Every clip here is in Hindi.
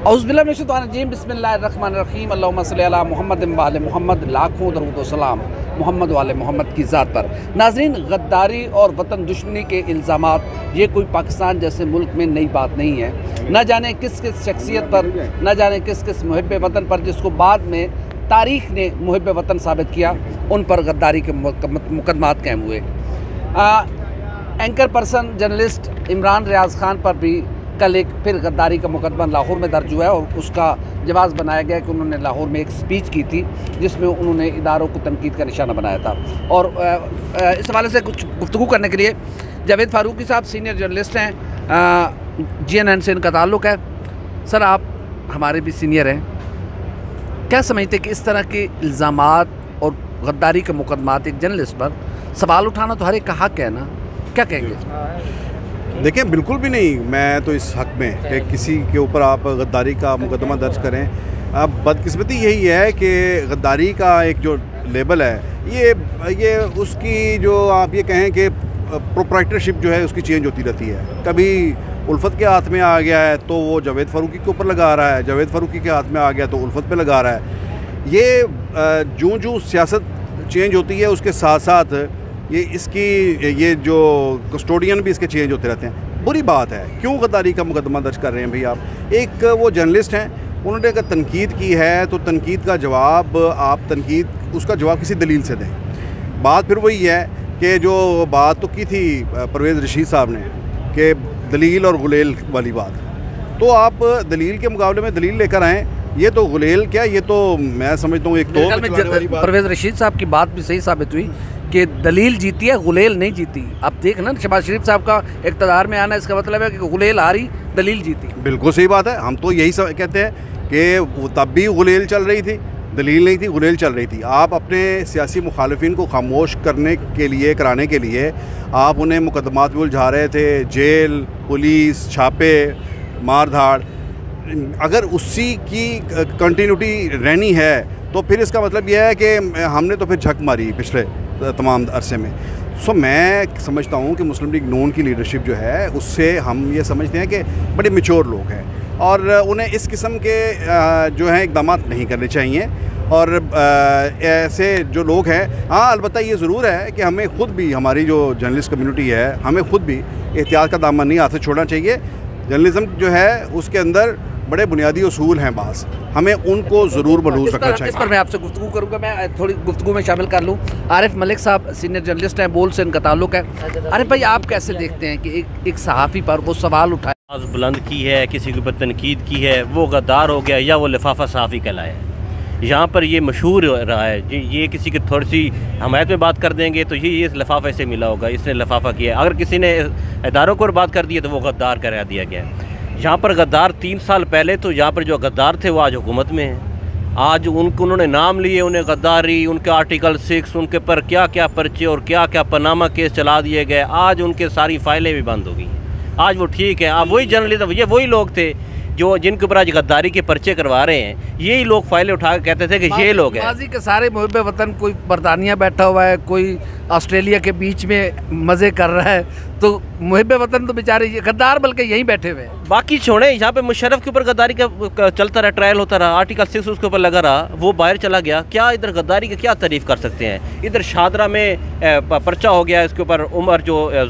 औज़ुबिल्लाहिमिनश्शैतानिर्रजीम बिस्मिल्लाहिर्रहमानिर्रहीम अल्लाहुम्मा सल्ली अला मुहम्मद व आले मुहम्मद। लाखों दरूद व सलाम मोहम्मद वाले मोहम्मद की ज़ात पर। नाज़रीन, गद्दारी और वतन दुश्मनी के इल्ज़ामात ये कोई पाकिस्तान जैसे मुल्क में नई बात नहीं है। न जाने किस किस शख्सियत पर, न जाने किस किस मुहिब वतन पर, जिसको बाद में तारीख़ ने मुहिब वतन साबित किया, उन पर गद्दारी के मुकदमात कायम हुए। एंकर पर्सन जर्नलिस्ट इमरान रियाज़ ख़ान पर भी कल एक फिर गद्दारी का मुकदमा लाहौर में दर्ज हुआ है और उसका जवाब बनाया गया कि उन्होंने लाहौर में एक स्पीच की थी जिसमें उन्होंने इदारों को तनकीद का निशाना बनाया था। और इस हवाले से कुछ गुफ्तगू करने के लिए जावेद फ़ारूकी साहब सीनियर जर्नलिस्ट हैं, GNN से इनका ताल्लुक़ है। सर, आप हमारे भी सीनियर हैं, क्या समझते कि इस तरह के इल्ज़ामात और गद्दारी के मुकदमात एक जर्नलिस्ट पर सवाल उठाना तो हर एक का हक़ है ना, क्या कहेंगे? देखिए, बिल्कुल भी नहीं। मैं तो इस हक़ में कि किसी के ऊपर आप गद्दारी का मुकदमा दर्ज करें। अब बदकिस्मती यही है कि गद्दारी का एक जो लेबल है ये उसकी जो आप ये कहें कि प्रोप्राइटरशिप जो है उसकी चेंज होती रहती है। कभी उल्फत के हाथ में आ गया है तो वो जावेद फ़ारूकी के ऊपर लगा रहा है, जावेद फ़ारूकी के हाथ में आ गया तो उल्फत पे लगा रहा है। ये जो सियासत चेंज होती है उसके साथ साथ ये जो कस्टोडियन भी इसके चेंज होते रहते हैं। बुरी बात है। क्यों गद्दारी का मुकदमा दर्ज कर रहे हैं भाई आप? एक वो जर्नलिस्ट हैं, उन्होंने अगर तनकीद की है तो तनकीद का जवाब उसका जवाब किसी दलील से दें। बात फिर वही है कि जो बात तो की थी परवेज़ रशीद साहब ने कि दलील और गुलेल वाली बात, तो आप दलील के मुकाबले में दलील लेकर आएँ। ये तो गुलेल क्या, ये तो मैं समझता हूँ एक तो परवेज़ रशीद साहब की बात भी सही साबित हुई कि दलील जीती है, गुलेल नहीं जीती। अब देख ना, शहबाज शरीफ साहब का इक़्तिदार में आना, इसका मतलब है कि गुलेल हारी, दलील जीती। बिल्कुल सही बात है। हम तो यही कहते हैं कि तब भी गुलेल चल रही थी, दलील नहीं थी, गुलेल चल रही थी। आप अपने सियासी मुखालिफिन को खामोश कराने के लिए आप उन्हें मुकदमात में उलझा रहे थे, जेल, पुलिस, छापे, मार धाड़। अगर उसी की कंटिन्यूटी रहनी है तो फिर इसका मतलब यह है कि हमने तो फिर झक मारी पिछले तमाम अरसे में। मैं समझता हूँ कि मुस्लिम लीग नून की लीडरशिप जो है उससे हम ये समझते हैं कि बड़े मैच्योर लोग हैं और उन्हें इस किस्म के जो हैं इक़दाम नहीं करने चाहिए। और ऐसे जो लोग हैं, हाँ, अलबत्ता ये ज़रूर है कि हमें ख़ुद भी, हमारी जो जर्नलिस्ट कम्युनिटी है, हमें ख़ुद भी एहतियात का दामन नहीं हाथ से छोड़ना चाहिए। जर्नलिज़म जो है उसके अंदर बड़े बुनियादी उसूल हैं, बास हमें उनको ज़रूर बलूज़ रखना चाहिए। इस पर मैं आपसे गुफ्तगू करूँगा, मैं थोड़ी गुफ्तगू में शामिल कर लूँ। आरिफ मलिक साहब सीनियर जर्नलिस्ट हैं, बोल से इनका ताल्लुक़ है। आरिफ भाई, आप कैसे देखते हैं कि एक सहाफ़ी पर वो सवाल उठाए, आवाज़ बुलंद की है, किसी के ऊपर तनकीद की है, वो गद्दार हो गया या वो लिफाफा सहाफ़ी कहलाया है? यहाँ पर ये मशहूर रहा है। ये किसी की थोड़ी सी हमायत में बात कर देंगे तो ये लिफाफा से मिला होगा, इसने लिफाफा किया। अगर किसी ने इदारों को बात कर दी तो वो गद्दार करा दिया गया। यहाँ पर गद्दार 3 साल पहले तो यहाँ पर जो गद्दार थे वो आज हुकूमत में हैं। आज उन्होंने नाम लिए, उन्हें गद्दारी, उनके आर्टिकल 6, उनके पर क्या क्या पर्चे और क्या क्या पनामा केस चला दिए गए। आज उनके सारी फाइलें भी बंद हो गई। आज वो ठीक है। आप वही जर्नलिस्ट, ये वही लोग थे जो जिनके ऊपर आज गद्दारी के पर्चे करवा रहे हैं। यही लोग फाइलें उठा के कहते थे कि ये लोग हैं। माजी के सारे मुहिब वतन, कोई बरतानिया बैठा हुआ है, कोई ऑस्ट्रेलिया के बीच में मज़े कर रहा है, तो मुहिब वतन तो बेचारे गद्दार बल्कि यहीं बैठे हुए हैं। बाकी छोड़े, यहाँ पे मुशर्रफ के ऊपर गद्दारी का चलता रहा, ट्रायल होता रहा, आर्टिकल 6 उसके ऊपर लगा रहा, वो बाहर चला गया। क्या इधर गद्दारी की क्या तारीफ़ कर सकते हैं? इधर शादरा में पर्चा हो गया, इसके ऊपर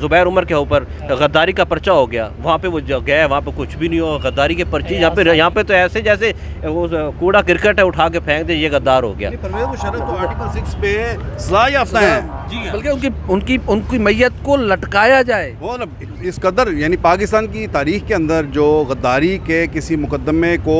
ज़ुबैर उमर के ऊपर गद्दारी का पर्चा हो गया। वहाँ पे वो गया, वहाँ पे कुछ भी नहीं हुआ, गद्दारी के पर्चे। यहाँ पे तो ऐसे जैसे वो कूड़ा क्रिकेट है, उठा के फेंक दे, ये गद्दार हो गया। परवेज़ मुशर्रफ तो आर्टिकल 6 पे सज़ा याफ्ता है, बल्कि उनकी मैयत को लटकाया जाए। वो इस कदर, यानी पाकिस्तान की तारीख़ के अंदर जो गद्दारी के किसी मुकदमे को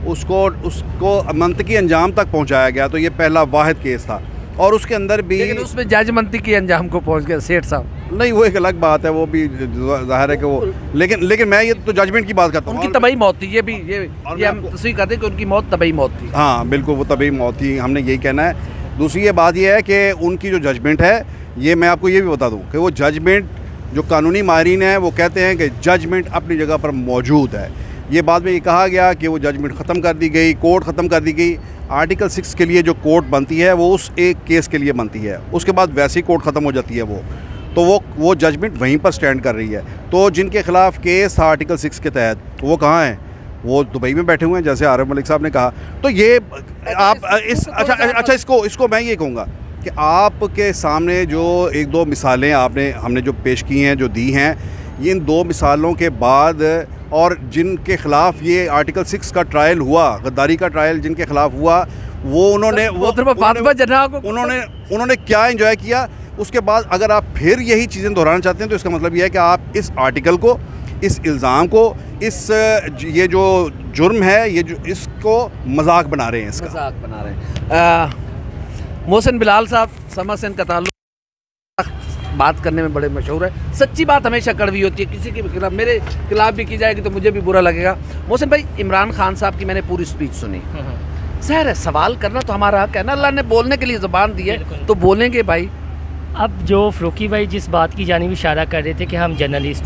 उसको मंतकी अंजाम तक पहुँचाया गया, तो ये पहला वाहिद केस था। और उसके अंदर भी, लेकिन उसमें जज मंतकी अंजाम को पहुँच गया सेठ साहब। नहीं, वो एक अलग बात है, वो भी ज़ाहिर है कि वो, लेकिन मैं ये तो जजमेंट की बात करता हूँ। उनकी तबई मौत थी, ये हम तस्वीर कहते हैं कि उनकी मौत तबई मौत थी। हाँ बिल्कुल, वो तबई मौत थी, हमने यही कहना है। दूसरी ये बात ये है कि उनकी जो जजमेंट है, ये मैं आपको ये भी बता दूँ कि वो जजमेंट, जो कानूनी माहिरीन हैं वो कहते हैं कि जजमेंट अपनी जगह पर मौजूद है। ये बाद में ये कहा गया कि वो जजमेंट ख़त्म कर दी गई, कोर्ट ख़त्म कर दी गई। आर्टिकल 6 के लिए जो कोर्ट बनती है वो उस एक केस के लिए बनती है, उसके बाद वैसी कोर्ट ख़त्म हो जाती है तो वो जजमेंट वहीं पर स्टैंड कर रही है। तो जिनके ख़िलाफ़ केस था आर्टिकल 6 के तहत, वो कहाँ हैं? वो दुबई में बैठे हुए हैं, जैसे आरिफ मलिक साहब ने कहा। तो ये आप इसको मैं ये कहूँगा कि आपके सामने जो एक दो मिसालें हमने जो पेश की हैं, जो दी हैं, ये इन 2 मिसालों के बाद और जिनके ख़िलाफ़ ये आर्टिकल 6 का ट्रायल हुआ, गद्दारी का ट्रायल जिनके ख़िलाफ़ हुआ, वो उन्होंने क्या एंजॉय किया। उसके बाद अगर आप फिर यही चीज़ें दोहराना चाहते हैं तो इसका मतलब यह है कि आप इस आर्टिकल को, इस इल्ज़ाम को, ये जो जुर्म है, ये जो इसको मजाक बना रहे हैं, इसका मजाक बना रहे हैं। मोहसिन बिलाल साहब, समा से इनका ताल्लुक बात करने में बड़े मशहूर है। सच्ची बात हमेशा कड़वी होती है, किसी के भी खिलाफ, मेरे खिलाफ भी की जाएगी तो मुझे भी बुरा लगेगा। मोहसिन भाई, इमरान खान साहब की मैंने पूरी स्पीच सुनी। ज़ाहिर है सवाल करना तो हमारा हक है ना, अल्लाह ने बोलने के लिए ज़बान दी है तो बोलेंगे भाई। अब जो फ़रूकी भाई जिस बात की जानिब इशारा कर रहे थे कि हम जर्नलिस्ट,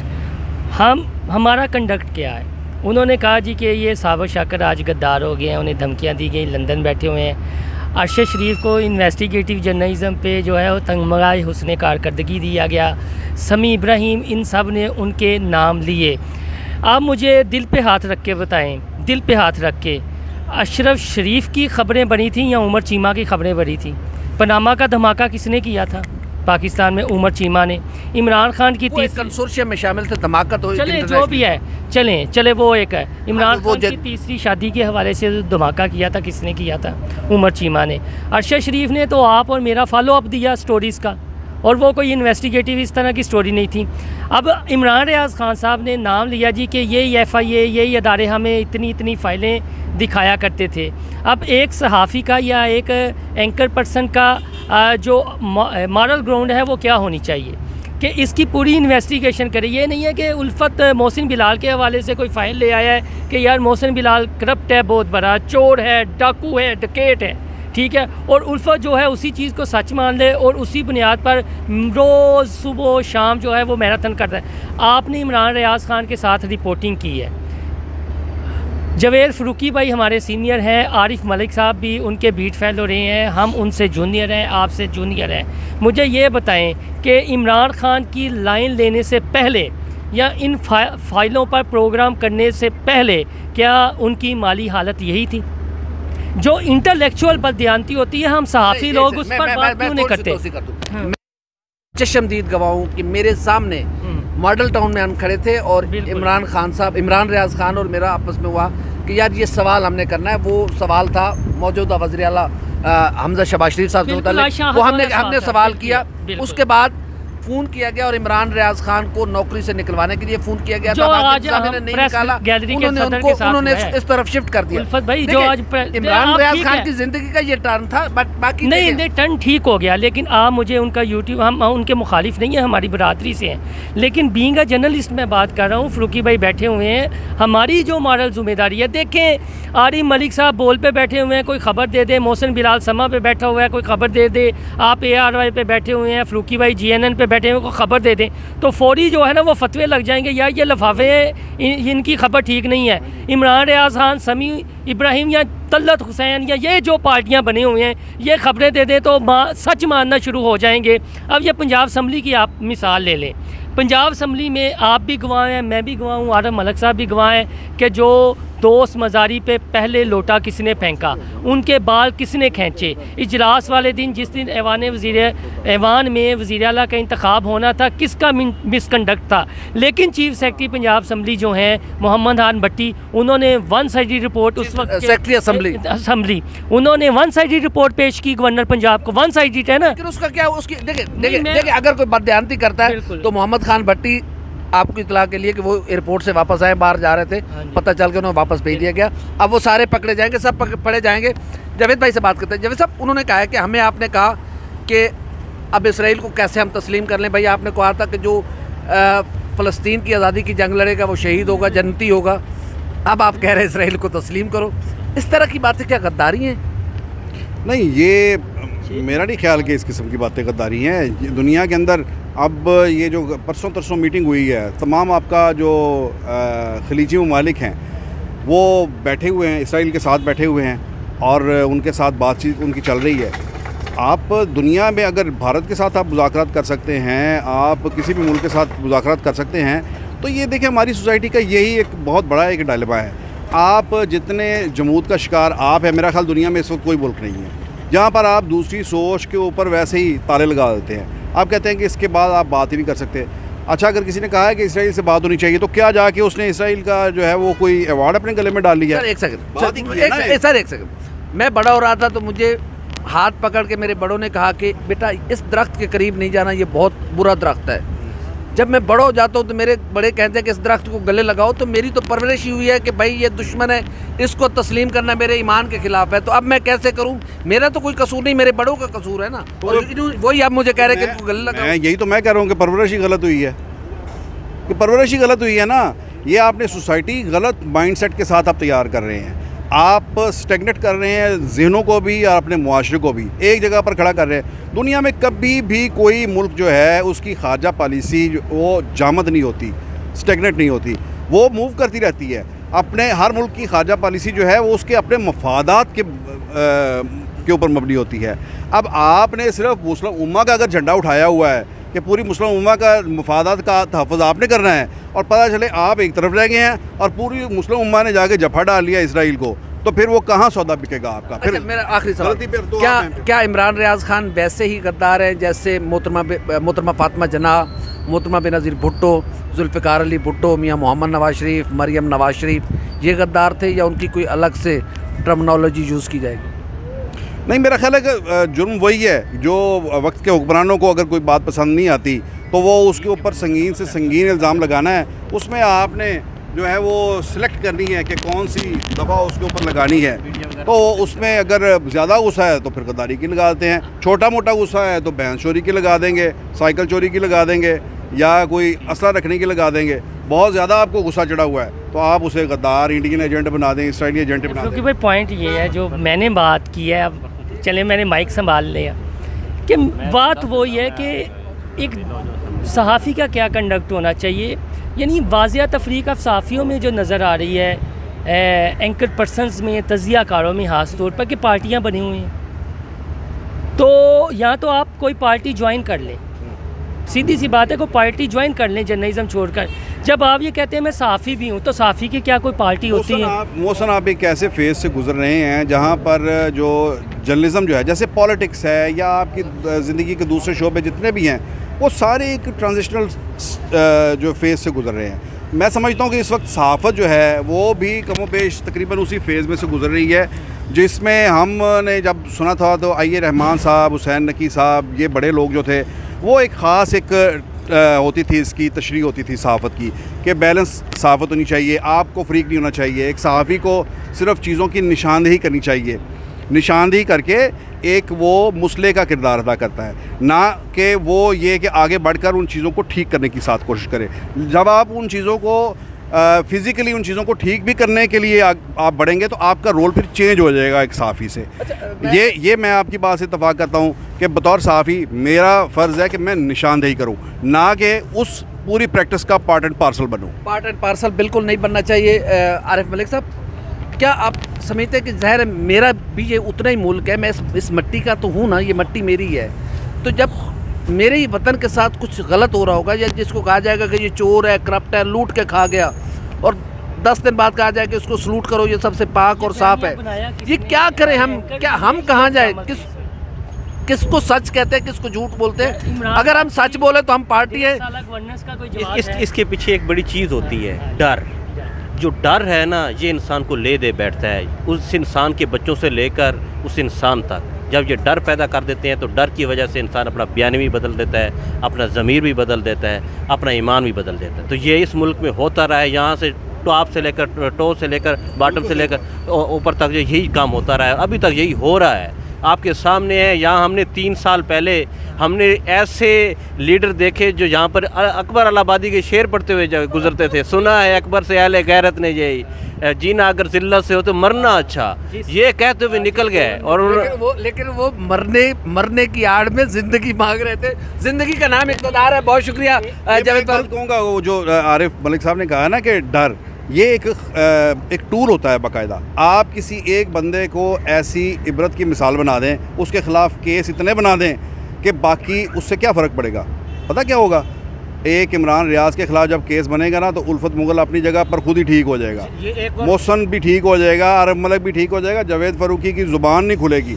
हमारा कंडक्ट क्या है, उन्होंने कहा जी कि ये साबिक़ शाकर आज गद्दार हो गए हैं, उन्हें धमकियां दी गई, लंदन बैठे हुए हैं। अरशद शरीफ को इन्वेस्टिगेटिव जर्नलिज़म पे जो है वो तंगमगाए हुस्न कारकर्दगी दिया गया। समी इब्राहीम, इन सब ने उनके नाम लिए। आप मुझे दिल पे हाथ रख के बताएं, दिल पे हाथ रख के, अशरफ शरीफ की ख़बरें बनी थी या उमर चीमा की ख़बरें बनी थी? पनामा का धमाका किसने किया था पाकिस्तान में? उमर चीमा ने। इमरान खान की कंसोर्शियम में शामिल थे, धमाका तो चले जो भी है, चले वो एक है। इमरान खान की तीसरी शादी के हवाले से धमाका किया था, किसने किया था? उमर चीमा ने। अरशद शरीफ ने तो आप और मेरा फॉलो अप दिया स्टोरीज़ का, और वो कोई इन्वेस्टिगेटिव इस तरह की स्टोरी नहीं थी। अब इमरान रियाज खान साहब ने नाम लिया जी कि ये FIA, ये अदारे हमें इतनी फ़ाइलें दिखाया करते थे। अब एक सहाफ़ी का या एक एंकर पर्सन का जो मॉरल ग्राउंड है वो क्या होनी चाहिए कि इसकी पूरी इन्वेस्टिगेशन करे। ये नहीं है कि उल्फत मोहसिन बिलाल के हवाले से कोई फ़ाइल ले आया है कि यार मोहसिन बिलाल करप्ट है, बहुत बड़ा चोर है, डाकू है, डकैत है, ठीक है, और उल्फत जो है उसी चीज़ को सच मान ले और उसी बुनियाद पर रोज़ सुबह शाम जो है वो मैराथन करता है। आपने इमरान रियाज खान के साथ रिपोर्टिंग की है। जवेद फ़रूकी भाई हमारे सीनियर हैं, आरिफ मलिक साहब भी उनके बीट फेलो रहे हैं, हम उनसे जूनियर हैं, आपसे जूनियर हैं। मुझे ये बताएं कि इमरान खान की लाइन लेने से पहले या इन फाइलों पर प्रोग्राम करने से पहले क्या उनकी माली हालत यही थी? जो इंटेलेक्चुअल बददियानती होती है, हम सहाफ़ी लोग उस पर बात क्यों नहीं करते? चशमदीद गवाहूँ कि मेरे सामने मॉडल टाउन में हम खड़े थे और इमरान रियाज खान और मेरा आपस में हुआ कि यार ये सवाल हमने करना है। वो सवाल था मौजूदा वज़ीर आला हमजा शहबाज शरीफ साहब से मुताल्लिक़, वो हमने सवाल किया। उसके बाद फ़ोन किया गया और इमरान रियाज खान को नौकरी से निकलवाने के लिए फ़ोन किया गया था। नहीं निकाला, उन्होंने इस तरफ शिफ्ट कर दिया। भाई जो आज इमरान रियाज खान की ज़िंदगी का ये टर्न था, बट बाकी नहीं टर्न ठीक हो गया। लेकिन आप मुझे उनका यूट्यूब, हम उनके मुखालिफ नहीं है, हमारी बरादरी से हैं, लेकिन बीइंग अ जर्नलिस्ट मैं बात कर रहा हूँ। फ़रूकी भाई बैठे हुए हैं, हमारी जो मॉरल जिम्मेदारी है, देखें आरिफ मलिक साहब बोल पे बैठे हुए हैं, कोई ख़बर दे दे, मोहसिन बिलाल समा पे बैठा हुआ है, कोई ख़बर दे दे, आप ARY पे बैठे हुए हैं, फ़रूकी भाई GNN पे बैठे हुए को ख़बर दे दें तो फौरी जो है ना वो फतवे लग जाएंगे, यार ये लिफाफे इनकी ख़बर ठीक नहीं है। इमरान रियाज खान, समी इब्राहीम या तलत हुसैन या ये जो पार्टियां बने हुए हैं, ये ख़बरें दे दें तो सच मानना शुरू हो जाएंगे। अब ये पंजाब असम्बली की आप मिसाल ले लें। पंजाब असम्बली में आप भी गवाह हैं, मैं भी गवाह हूँ, आरिफ मलिक साहब भी गवाह हैं कि जो दोस्त मज़ारी पे पहले लोटा किसने फेंका, उनके बाल किसने खींचे। इजलास वाले दिन जिस दिन ऐवान में वज़ीर आला का इंतखाब होना था, किसका मिसकंडक्ट था। लेकिन चीफ सेक्रेटरी पंजाब असम्बली जो हैं मोहम्मद खान भट्टी, उन्होंने वन साइडेड रिपोर्ट, उस वक्त सेक्रेटरी असम्बली उन्होंने वन साइडेड रिपोर्ट पेश की गवर्नर पंजाब को। वन साइडेड है ना, उसका क्या, उसकी देखिए अगर कोई बददियानती करता है तो मोहम्मद खान भट्टी, आपकी इतला के लिए कि वो एयरपोर्ट से वापस आए, बाहर जा रहे थे, पता चल के उन्हें वापस भेज दिया गया। अब वो सारे पकड़े जाएंगे, सब पकड़े जाएंगे। जावेद भाई से बात करते हैं। जावेद साहब, उन्होंने कहा है कि हमें, आपने कहा कि अब इसराइल को कैसे हम तस्लीम कर लें। भाई आपने कहा था कि जो फ़लस्तीन की आज़ादी की जंग लड़ेगा वो शहीद होगा, जन्नती होगा। अब आप कह रहे हैं इसराइल को तस्लीम करो। इस तरह की बातें क्या गद्दारी हैं? नहीं, ये मेरा नहीं ख्याल कि इस किस्म की बातें गद्दारी हैं। दुनिया के अंदर अब ये जो परसों तरसों मीटिंग हुई है, तमाम आपका जो खलीजी ममालिक हैं वो बैठे हुए हैं, इसराइल के साथ बैठे हुए हैं और उनके साथ बातचीत उनकी चल रही है। आप दुनिया में अगर भारत के साथ आप मुज़ाकरात कर सकते हैं, आप किसी भी मुल्क के साथ मुज़ाकरात कर सकते हैं, तो ये देखिए हमारी सोसाइटी का यही एक बहुत बड़ा एक डायलेमा है। आप जितने जमूत का शिकार आप है, मेरा ख्याल दुनिया में इस वक्त कोई मुल्क नहीं है जहाँ पर आप दूसरी सोच के ऊपर वैसे ही ताले लगा देते हैं। आप कहते हैं कि इसके बाद आप बात ही नहीं कर सकते। अच्छा, अगर किसी ने कहा है कि इसराइल से बात होनी चाहिए, तो क्या जाके उसने इसराइल का जो है वो कोई अवार्ड अपने गले में डाल लिया? सर एक सेकंड, मैं बड़ा हो रहा था तो मुझे हाथ पकड़ के मेरे बड़ों ने कहा कि बेटा इस दरख्त के करीब नहीं जाना, ये बहुत बुरा दरख्त है। जब मैं बड़ा हो जाता हूँ तो मेरे बड़े कहते हैं कि इस दरख्त को गले लगाओ। तो मेरी तो परवरिश हुई है कि भाई ये दुश्मन है, इसको तस्लीम करना मेरे ईमान के खिलाफ है। तो अब मैं कैसे करूँ? मेरा तो कोई कसूर नहीं, मेरे बड़ों का कसूर है ना। और वही आप मुझे कह रहे हैं कि इनको गले लगाओ। यही तो मैं कह रहा हूँ कि परवरिश ही गलत हुई है, कि परवरिश ही गलत हुई है ना। ये आपने सोसाइटी गलत माइंडसेट के साथ आप तैयार कर रहे हैं। आप स्टेगनेट कर रहे हैं जहनों को भी और अपने मुआशरे को भी एक जगह पर खड़ा कर रहे हैं। दुनिया में कभी भी कोई मुल्क जो है उसकी खारजा पॉलिसी वो जामद नहीं होती, स्टेगनेट नहीं होती, वो मूव करती रहती है। अपने हर मुल्क की खारजा पॉलिसी जो है वो उसके अपने मफादात के ऊपर मबनी होती है। अब आपने सिर्फ मुस्लिम उम्मा का अगर झंडा उठाया हुआ है कि पूरी मुस्लिम उम्मा का मफादात का तहफ़्फ़ुज़ आपने करना है, और पता चले आप एक तरफ रह गए हैं और पूरी मुस्लिम उम्मा ने जाके जफा डाल लिया इसराइल को, तो फिर वो कहाँ सौदा बिकेगा आपका? फिर अच्छा, मेरा आखिरी सवाल, तो क्या इमरान रियाज खान वैसे ही गद्दार हैं जैसे मोहतरमा फातिमा जनाह, मोहतरमा बेनज़ीर भुट्टो, जुल्फ़िकार अली भुट्टो, मियाँ मोहम्मद नवाज शरीफ, मरियम नवाज शरीफ, ये गद्दार थे, या उनकी कोई अलग से टर्मिनोलॉजी यूज़ की जाएगी? नहीं, मेरा ख्याल है कि जुर्म वही है जो वक्त के हुक्मरानों को अगर कोई बात पसंद नहीं आती तो वो उसके ऊपर संगीन से संगीन इल्ज़ाम लगाना है। उसमें आपने जो है वो सिलेक्ट करनी है कि कौन सी दफ़ा उसके ऊपर लगानी है। तो उसमें अगर ज़्यादा गुस्सा है तो फिर गद्दारी की लगा देते हैं, छोटा मोटा गुस्सा है तो बहन चोरी की लगा देंगे, साइकिल चोरी की लगा देंगे, या कोई असला रखने की लगा देंगे। बहुत ज़्यादा आपको गुस्सा चढ़ा हुआ है तो आप उसे गद्दार, इंडियन एजेंट बना दें, इसराइली एजेंट बना दें। क्योंकि भाई पॉइंट ये है जो मैंने बात की है, अब चले मैंने माइक संभाल लिया, कि बात वो ही है कि एक सहाफ़ी का क्या कंडक्ट होना चाहिए। यानी वाज़िया तफरीक अब सहाफ़ियों में जो नज़र आ रही है, एंकर पर्सनस में, तज़िया कारों में ख़ास तौर पर, कि पार्टियाँ बनी हुई हैं। तो या तो आप कोई पार्टी ज्वाइन कर लें, सीधी सी बात है, कोई पार्टी ज्वाइन कर लें जर्नलिज्म छोड़कर। जब आप ये कहते हैं मैं सहाफ़ी भी हूँ, तो सहाफ़ी की क्या कोई पार्टी होती है? मोहसन, आप एक ऐसे फेज़ से गुजर रहे हैं जहाँ पर जो जर्नलिज्म जो है, जैसे पॉलिटिक्स है या आपकी ज़िंदगी के दूसरे शोबे जितने भी हैं, वो सारे एक ट्रांजिशनल जो फेज़ से गुजर रहे हैं। मैं समझता हूँ कि इस वक्त सहाफ़त जो है वो भी कमो पेश तकरीबन उसी फेज़ में से गुजर रही है, जिसमें हमने जब सुना था तो आईए रहमान साहब, हुसैन नकी साहब, ये बड़े लोग जो थे, वो एक ख़ास एक होती थी, इसकी तशरीह होती थी सहाफ़त की, कि बैलेंस सहाफ़त होनी चाहिए, आपको फ़रीक नहीं होना चाहिए। एक सहाफ़ी को सिर्फ़ चीज़ों की निशानदेही करनी चाहिए, निशानदेही करके एक वो मुसले का किरदार अदा करता है, ना कि वो ये कि आगे बढ़कर उन चीज़ों को ठीक करने की साथ कोशिश करे। जब आप उन चीज़ों को फ़िज़िकली उन चीज़ों को ठीक भी करने के लिए आप बढ़ेंगे तो आपका रोल फिर चेंज हो जाएगा एक सहाफ़ी से। ये मैं आपकी बात से इत्तफ़ाक़ करता हूँ कि बतौर सहाफ़ी मेरा फ़र्ज़ है कि मैं निशानदेही करूँ, ना कि उस पूरी प्रैक्टिस का पार्ट एंड पार्सल बनूँ। पार्ट एंड पार्सल बिल्कुल नहीं बनना चाहिए। आरिफ मलिक साहब, क्या आप समझते हैं कि ज़ाहिर है मेरा भी ये उतना ही मुल्क है, मैं इस मिट्टी का तो हूँ ना, ये मिट्टी मेरी है, तो जब मेरे ही वतन के साथ कुछ गलत हो रहा होगा, या जिसको कहा जाएगा कि ये चोर है, करप्ट है, लूट के खा गया, और 10 दिन बाद कहा जाए कि इसको सलूट करो, ये सबसे पाक और साफ़ है, ये क्या करें हम? क्या हम कहाँ जाए? किसको सच कहते हैं, किसको झूठ बोलते हैं? अगर हम सच बोले तो हम पार्टी है। इसके पीछे एक बड़ी चीज़ होती है, डर। जो डर है ना, ये इंसान को ले दे बैठता है, उस इंसान के बच्चों से लेकर उस इंसान तक। जब ये डर पैदा कर देते हैं तो डर की वजह से इंसान अपना बयान भी बदल देता है, अपना ज़मीर भी बदल देता है, अपना ईमान भी बदल देता है। तो ये इस मुल्क में होता रहा है, यहाँ से टॉप से लेकर टो से लेकर बॉटम से लेकर ऊपर तक यही काम होता रहा है, अभी तक यही हो रहा है। आपके सामने है, यहाँ हमने 3 साल पहले हमने ऐसे लीडर देखे जो यहाँ पर अकबर अलाहाबादी के शेर पढ़ते हुए गुजरते थे। सुना है अकबर से अहले गैरत ने यही, जीना अगर जिल्लत से हो तो मरना अच्छा, ये कहते हुए निकल गए। और लेकिन वो मरने की आड़ में ज़िंदगी मांग रहे थे। ज़िंदगी का नाम इक़्तिदार है। बहुत शुक्रिया जावेद फारूक। कहूँगा वो जो आरिफ मलिक साहब ने कहा ना कि डर, ये एक टूल होता है बाकायदा। आप किसी एक बंदे को ऐसी इबरत की मिसाल बना दें, उसके ख़िलाफ़ केस इतने बना दें कि बाकी उससे क्या फ़र्क पड़ेगा? पता क्या होगा? एक इमरान रियाज के खिलाफ जब केस बनेगा ना, तो उल्फत मुगल अपनी जगह पर खुद ही ठीक हो जाएगा, मोहसन भी ठीक हो जाएगा, अरब मलिक भी ठीक हो जाएगा, जावेद फरूकी की जुबान नहीं खुलेगी।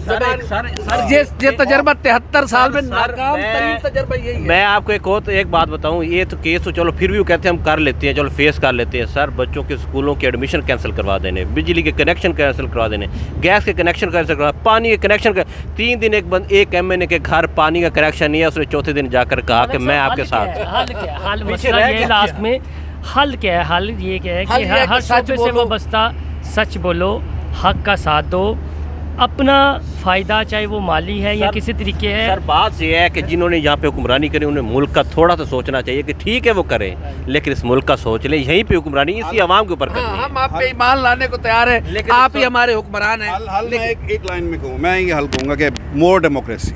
ये तजर्बा 73 साल में नाकाम तरीन तजर्बा यही है। मैं आपको एक बात बताऊं, ये तो केस तो चलो फिर भी वो कहते हैं हम कर लेते हैं, चलो फेस कर लेते हैं। सर, बच्चों के स्कूलों के एडमिशन कैंसिल करवा देने, बिजली के कनेक्शन कैंसिल करवा देने, गैस के कनेक्शन कैंसिल करवा, पानी के कनेक्शन का 3 दिन एक MNA के घर पानी का कनेक्शन नहीं है, उसने चौथे दिन जाकर कहा कि मैं आपके साथ। हल मसला ये लास्ट में हल क्या है? हल ये क्या है कि हर शोबे से वो बस्ता सच बोलो, हक का साथ दो, अपना फ़ायदा चाहे वो माली है या किसी तरीके है। सर, बात ये है कि जिन्होंने यहाँ पे हुक्मरानी करी उन्हें मुल्क का थोड़ा सा सोचना चाहिए कि ठीक है वो करें, लेकिन इस मुल्क का सोच लें। यहीं पे हुक्मरानी इसी आवाम के ऊपर करनी है। हम आप पे ईमान लाने को तैयार है, लेकिन आप ही हमारे हुक्मरान हैं। हल मैं एक लाइन में कहूँ, मैं ये हल कहूँगा कि मोर डेमोक्रेसी,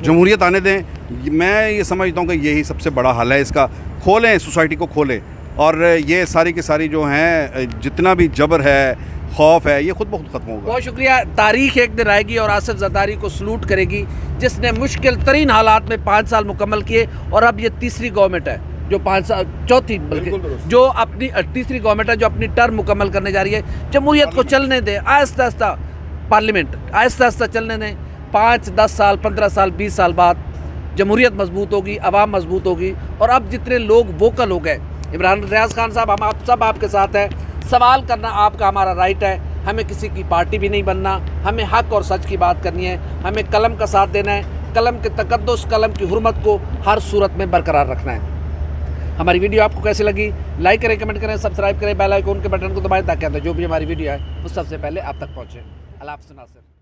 जमहूरियत आने दें। मैं ये समझता हूँ कि यही सबसे बड़ा हल है इसका। खोलें, सोसाइटी को खोलें, और ये सारी की सारी जो हैं जितना भी जबर है, खौफ है, ये खुद ब खुद ख़त्म होगा। बहुत शुक्रिया। तारीख एक दिन आएगी और आसिफ जरदारी को सलूट करेगी, जिसने मुश्किल तरीन हालात में 5 साल मुकम्मल किए, और अब ये तीसरी गवर्नमेंट है जो 5 साल, चौथी बल्कि जो अपनी तीसरी गवर्नमेंट है जो अपनी टर्म मुकम्मल करने जा रही है। जमहूरियत को चलने दें, आहिस्ता आहिस्ता पार्लियामेंट आहिस्ता आहिस्ता चलने दें। 5, 10 साल, 15 साल, 20 साल बाद जमहूरियत मजबूत होगी, आवाम मजबूत होगी। और अब जितने लोग वोकल हो गए, इमरान रियाज खान साहब, हम आप सब आपके साथ हैं। सवाल करना आपका हमारा राइट है, हमें किसी की पार्टी भी नहीं बनना, हमें हक और सच की बात करनी है, हमें कलम का साथ देना है, कलम के तकद्दुस, कलम की हुर्मत को हर सूरत में बरकरार रखना है। हमारी वीडियो आपको कैसी लगी? लाइक करें, कमेंट करें, सब्सक्राइब करें, बेल आइकन के बटन को दबाएं ताकि जो भी हमारी वीडियो है वो सबसे पहले आप तक पहुँचे। अल्लाह हाफ़िज़ नासिर।